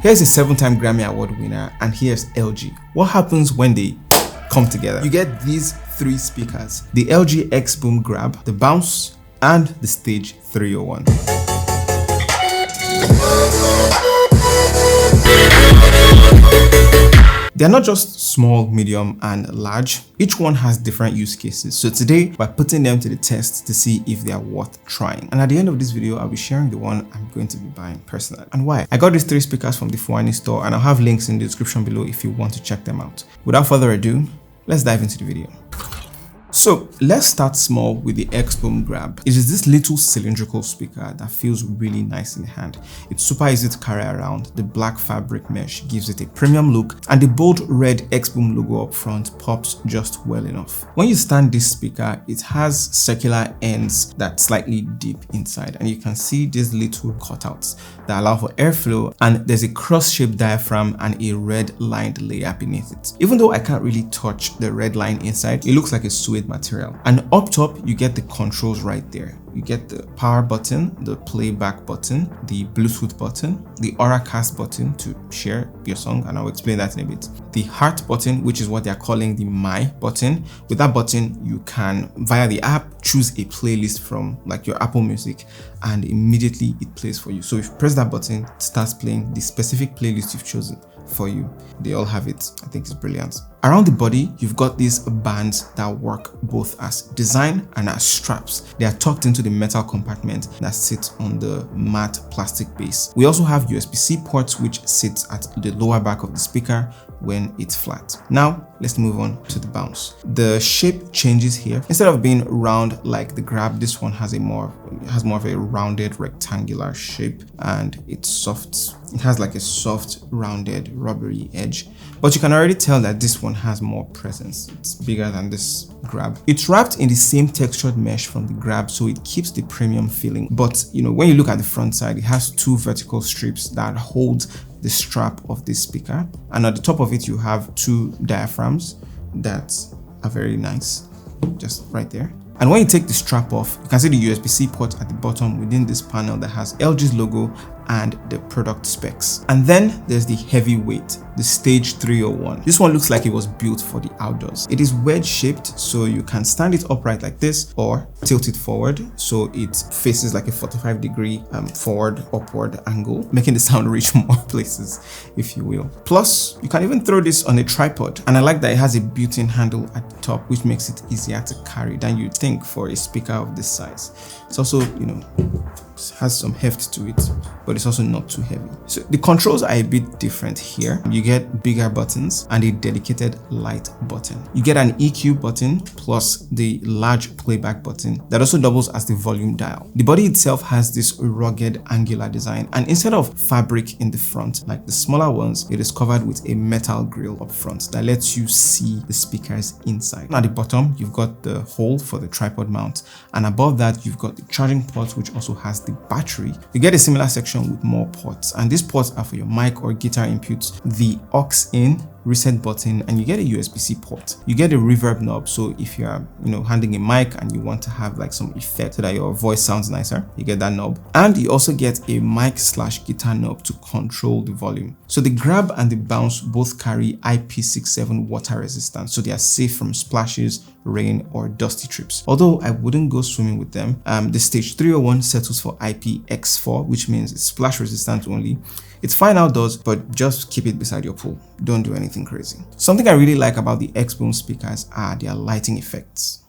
Here's a 7-time Grammy Award winner, and here's LG. What happens when they come together? You get these 3 speakers: the LG xBoom Grab, the Bounce, and the Stage 301. They're not just small, medium, and large. Each one has different use cases. So today, we're putting them to the test to see if they are worth trying. And at the end of this video, I'll be sharing the one I'm going to be buying personally. And why? I got these 3 speakers from the Fosudo store, and I'll have links in the description below if you want to check them out. Without further ado, let's dive into the video. So let's start small with the xBoom Grab. It is this little cylindrical speaker that feels really nice in the hand. It's super easy to carry around. The black fabric mesh gives it a premium look, and the bold red xBoom logo up front pops just well enough. When you stand this speaker, it has circular ends that slightly deep inside, and you can see these little cutouts that allow for airflow, and there's a cross-shaped diaphragm and a red lined layer beneath it. Even though I can't really touch the red line inside, it looks like a suede material. And up top, you get the controls right there. You get the power button, the playback button, the Bluetooth button, the Auracast button to share your song, and I'll explain that in a bit. The heart button, which is what they're calling the My button. With that button, you can, via the app, choose a playlist from like your Apple Music, and immediately it plays for you. So if you press that button, it starts playing the specific playlist you've chosen for you. They all have it. I think it's brilliant. Around the body, you've got these bands that work both as design and as straps. They are tucked into the metal compartment that sits on the matte plastic base. We also have USB-C ports, which sits at the lower back of the speaker when it's flat. Now, let's move on to the Bounce. The shape changes here. Instead of being round like the Grab, this one has more of a rounded rectangular shape, and it's soft. It has like a soft, rounded, rubbery edge. But you can already tell that this one has more presence. It's bigger than this Grab. It's wrapped in the same textured mesh from the Grab, so it keeps the premium feeling. But when you look at the front side, it has 2 vertical strips that hold the strap of this speaker, and at the top of it you have 2 diaphragms that are very nice, just right there. And when you take the strap off, you can see the USB-C port at the bottom within this panel that has LG's logo and the product specs. And then there's the heavyweight, the Stage 301. This one looks like it was built for the outdoors. It is wedge shaped, so you can stand it upright like this or tilt it forward so it faces like a 45-degree forward upward angle, making the sound reach more places, if you will. Plus, you can even throw this on a tripod, and I like that it has a built-in handle at the top, which makes it easier to carry than you'd think for a speaker of this size. It's also, has some heft to it, but it's also not too heavy. So the controls are a bit different here. You get bigger buttons and a dedicated light button. You get an EQ button plus the large playback button that also doubles as the volume dial. The body itself has this rugged angular design, and instead of fabric in the front like the smaller ones, it is covered with a metal grille up front that lets you see the speakers inside. At the bottom, you've got the hole for the tripod mount, and above that you've got the charging port, which also has the battery. You get a similar section with more ports, and these ports are for your mic or guitar inputs, the aux in, reset button, and you get a USB-C port. You get a reverb knob, so if you are handling a mic and you want to have like some effect so that your voice sounds nicer, you get that knob. And you also get a mic/guitar knob to control the volume. So the Grab and the Bounce both carry IP67 water resistance, so they are safe from splashes, rain, or dusty trips. Although I wouldn't go swimming with them. The Stage 301 settles for IPX4, which means it's splash resistant only. It's fine outdoors, but just keep it beside your pool. Don't do anything crazy. Something I really like about the xBoom speakers are their lighting effects.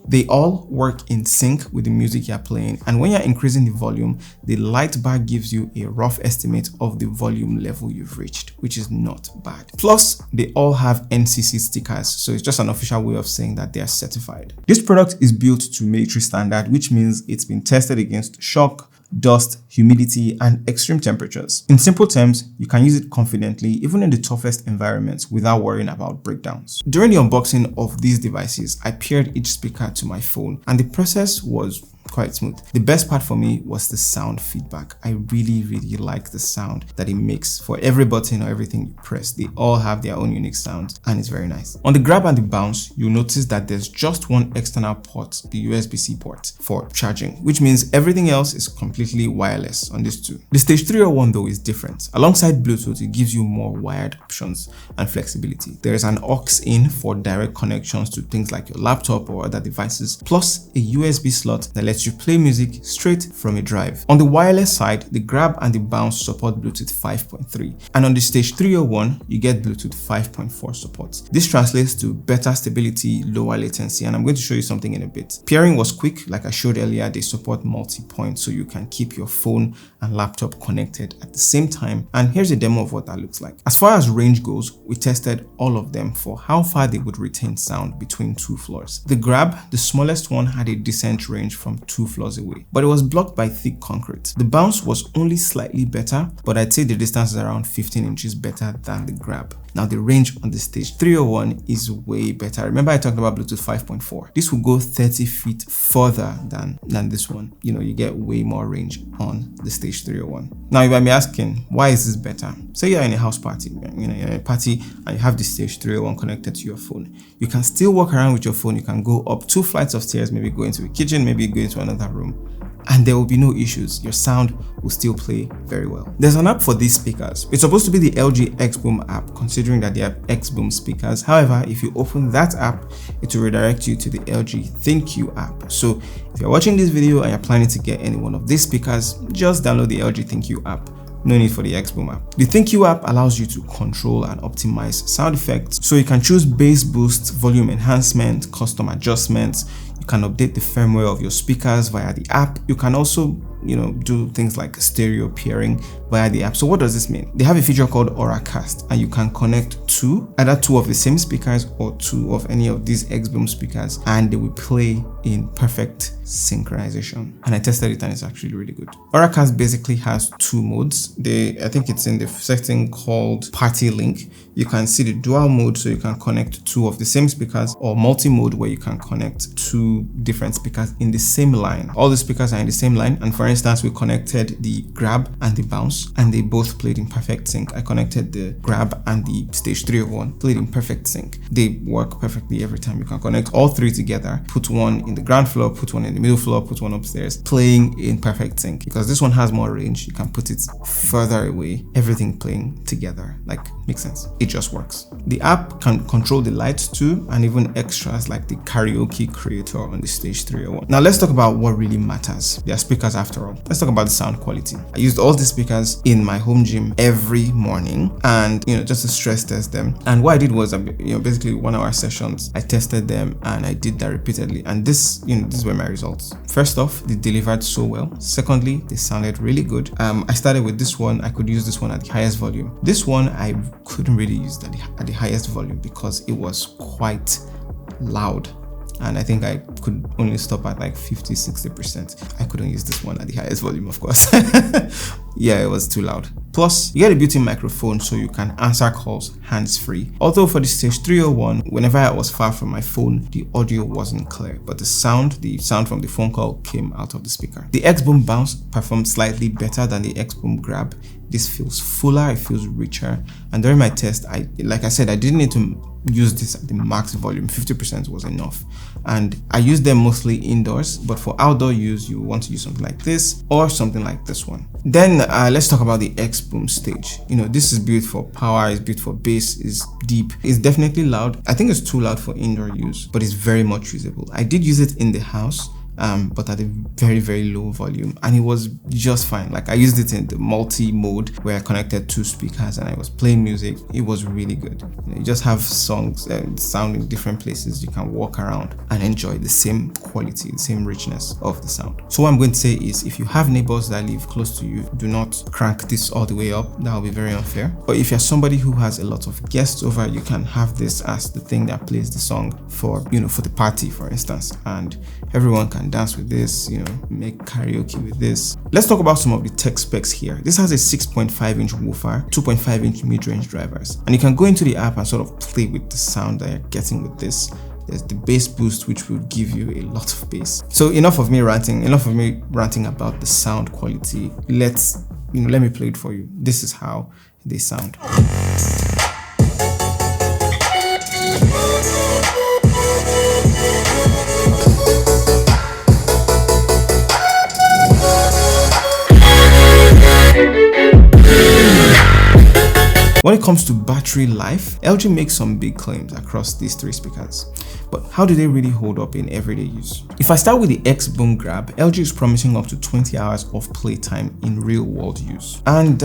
They all work in sync with the music you're playing, and when you're increasing the volume, the light bar gives you a rough estimate of the volume level you've reached, which is not bad. Plus, they all have NCC stickers, so it's just an official way of saying that they are certified. This product is built to military standard, which means it's been tested against shock, dust, humidity, and extreme temperatures. In simple terms, you can use it confidently even in the toughest environments without worrying about breakdowns. During the unboxing of these devices, I paired each speaker to my phone, and the process was quite smooth. The best part for me was the sound feedback. I really like the sound that it makes for every button or everything you press. They all have their own unique sounds and it's very nice. On the grab and the bounce, you'll notice that there's just one external port, the USB-C port, for charging, which means everything else is completely wireless on these two. The Stage 301 though is different. Alongside Bluetooth, it gives you more wired options and flexibility. There is an aux in for direct connections to things like your laptop or other devices, plus a USB slot that lets you play music straight from a drive. On the wireless side, the grab and the bounce support Bluetooth 5.3, and on the Stage 301, you get Bluetooth 5.4 support. This translates to better stability, lower latency, and I'm going to show you something in a bit. Pairing was quick, like I showed earlier. They support multi-point, so you can keep your phone and laptop connected at the same time, and here's a demo of what that looks like. As far as range goes, we tested all of them for how far they would retain sound between 2 floors. The grab, the smallest one, had a decent range from 2 floors away, but it was blocked by thick concrete. The bounce was only slightly better, but I'd say the distance is around 15 inches better than the grab. Now the range on the Stage 301 is way better. Remember I talked about Bluetooth 5.4. This will go 30 feet further than this one. You know, you get way more range on the Stage 301. Now you might be asking, why is this better? Say you're in a house party, you're in a party and you have the Stage 301 connected to your phone. You can still walk around with your phone. You can go up 2 flights of stairs, maybe go into a kitchen, maybe go into another room, and there will be no issues. Your sound will still play very well. There's an app for these speakers. It's supposed to be the LG xBoom app, considering that they have xBoom speakers. However, if you open that app, it will redirect you to the LG ThinQ app. So if you're watching this video and you're planning to get any one of these speakers, just download the LG ThinQ app. No need for the xBoom app. The ThinQ app allows you to control and optimize sound effects. So you can choose bass boost, volume enhancement, custom adjustments. You can update the firmware of your speakers via the app. You can also, do things like stereo pairing via the app. So what does this mean? They have a feature called Auracast, and you can connect either two of the same speakers or 2 of any of these xBoom speakers, and they will play in perfect synchronization. And I tested it and it's actually really good. Auracast basically has 2 modes. I think it's in the setting called Party Link. You can see the dual mode, so you can connect 2 of the same speakers, or multi-mode where you can connect 2 different speakers in the same line. All the speakers are in the same line, and for instance, we connected the grab and the bounce and they both played in perfect sync. I connected the grab and the Stage 301, played in perfect sync. They work perfectly every time. You can connect all 3 together, put one in the ground floor, put one in the middle floor, put one upstairs, playing in perfect sync. Because this one has more range, you can put it further away, everything playing together. Like, makes sense. It just works. The app can control the lights too, and even extras like the karaoke creator on the Stage 301. Now let's talk about what really matters. Their speakers after all. Let's talk about the sound quality. I used all the speakers in my home gym every morning, and just to stress test them. And what I did was basically 1 hour sessions. I tested them and I did that repeatedly, and these were my results. First off, they delivered so well. Secondly, they sounded really good. I started with this one. I could use this one at the highest volume. This one I couldn't really use at the highest volume because it was quite loud, and I think I could only stop at like 50-60%. I couldn't use this one at the highest volume, of course. Yeah, it was too loud. Plus, you get a built-in microphone so you can answer calls hands-free. Although for the Stage 301, whenever I was far from my phone, the audio wasn't clear, but the sound from the phone call came out of the speaker. The xBoom bounce performed slightly better than the xBoom grab. This feels fuller, it feels richer, and during my test, like I said, I didn't need to use this at the max volume. 50% was enough, and I used them mostly indoors, but for outdoor use, you want to use something like this or something like this one. Then let's talk about the xBoom stage. This is built for power, it's built for bass, it's deep, it's definitely loud. I think it's too loud for indoor use, but it's very much usable. I did use it in the house, but at a very, very low volume, and it was just fine. Like, I used it in the multi-mode where I connected 2 speakers and I was playing music. It was really good. You just have songs sound in different places. You can walk around and enjoy the same quality, the same richness of the sound. So what I'm going to say is, if you have neighbors that live close to you, do not crank this all the way up. That will be very unfair. But if you're somebody who has a lot of guests over, you can have this as the thing that plays the song for the party, for instance, and everyone can dance with this, make karaoke with this. Let's talk about some of the tech specs here. This has a 6.5-inch woofer, 2.5-inch mid-range drivers, and you can go into the app and sort of play with the sound that you're getting with this. There's the bass boost, which will give you a lot of bass. So enough of me ranting about the sound quality. Let me play it for you. This is how they sound. When it comes to battery life, LG makes some big claims across these three speakers. But how do they really hold up in everyday use? If I start with the xBoom Grab, LG is promising up to 20 hours of playtime in real world use. And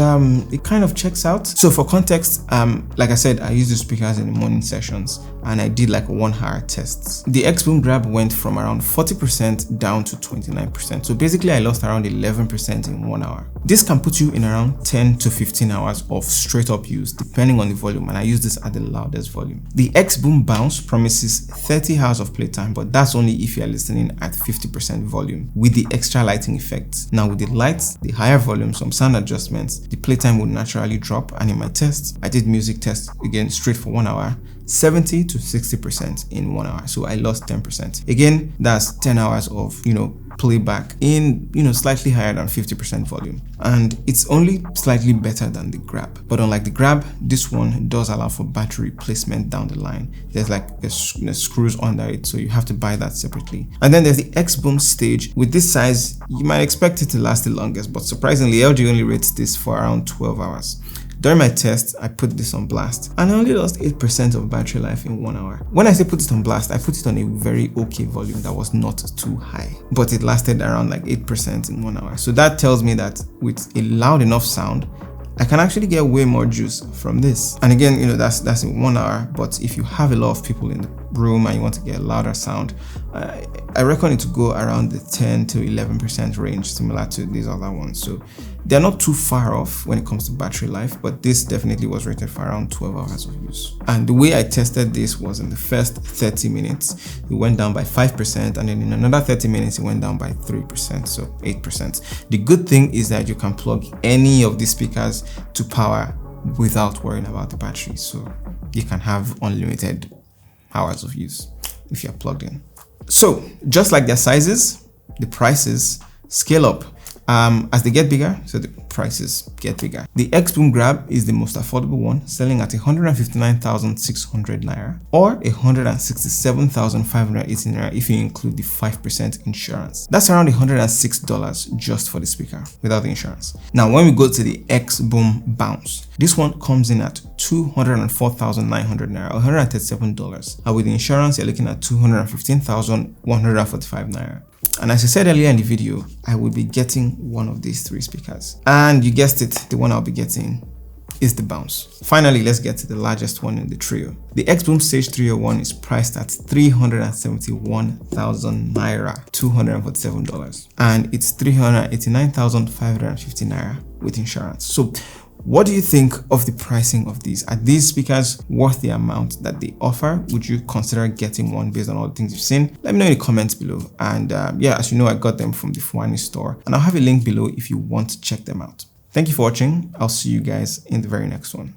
it kind of checks out. So for context, like I said, I use the speakers in the morning sessions and I did like 1 hour tests. The xBoom Grab went from around 40% down to 29%. So basically I lost around 11% in 1 hour. This can put you in around 10 to 15 hours of straight up use depending on the volume, and I use this at the loudest volume. The xBoom Bounce promises 30 hours of playtime, but that's only if you are listening at 50% volume with the extra lighting effect. Now with the lights, the higher volume, some sound adjustments, the playtime would naturally drop, and in my test, I did music tests again straight for 1 hour, 70 to 60% in 1 hour. So I lost 10%. Again, that's 10 hours of, playback in, slightly higher than 50% volume. And it's only slightly better than the Grab. But unlike the Grab, this one does allow for battery replacement down the line. There's like the screws under it, so you have to buy that separately. And then there's the xBoom Stage. With this size, you might expect it to last the longest, but surprisingly, LG only rates this for around 12 hours. During my test, I put this on blast and I only lost 8% of battery life in 1 hour. When I say put it on blast, I put it on a very okay volume that was not too high, but it lasted around like 8% in 1 hour. So that tells me that with a loud enough sound, I can actually get way more juice from this. And again, that's in 1 hour, but if you have a lot of people in the room and you want to get a louder sound, I reckon it to go around the 10 to 11% range, similar to these other ones. So they're not too far off when it comes to battery life, but this definitely was rated for around 12 hours of use. And the way I tested this was in the first 30 minutes, it went down by 5%, and then in another 30 minutes, it went down by 3%, so 8%. The good thing is that you can plug any of these speakers to power without worrying about the battery. So you can have unlimited hours of use if you're plugged in. So just like their sizes, the prices scale up as they get bigger, so the prices get bigger. The xBoom Grab is the most affordable one, selling at 159,600 naira or 167,580 naira if you include the 5% insurance. That's around $106 just for the speaker without the insurance. Now when we go to the xBoom Bounce, this one comes in at 204,900 naira or $137, and with the insurance you're looking at 215,145 naira. And as I said earlier in the video, I will be getting one of these three speakers. And you guessed it, the one I'll be getting is the Bounce. Finally, let's get to the largest one in the trio. The xBoom Stage 301 is priced at 371,000 naira, $247. And it's 389,550 naira with insurance. So what do you think of the pricing of these? Are these speakers worth the amount that they offer? Would you consider getting one based on all the things you've seen? Let me know in the comments below. And yeah, as you know, I got them from the Fuani store, and I'll have a link below if you want to check them out. Thank you for watching. I'll see you guys in the very next one.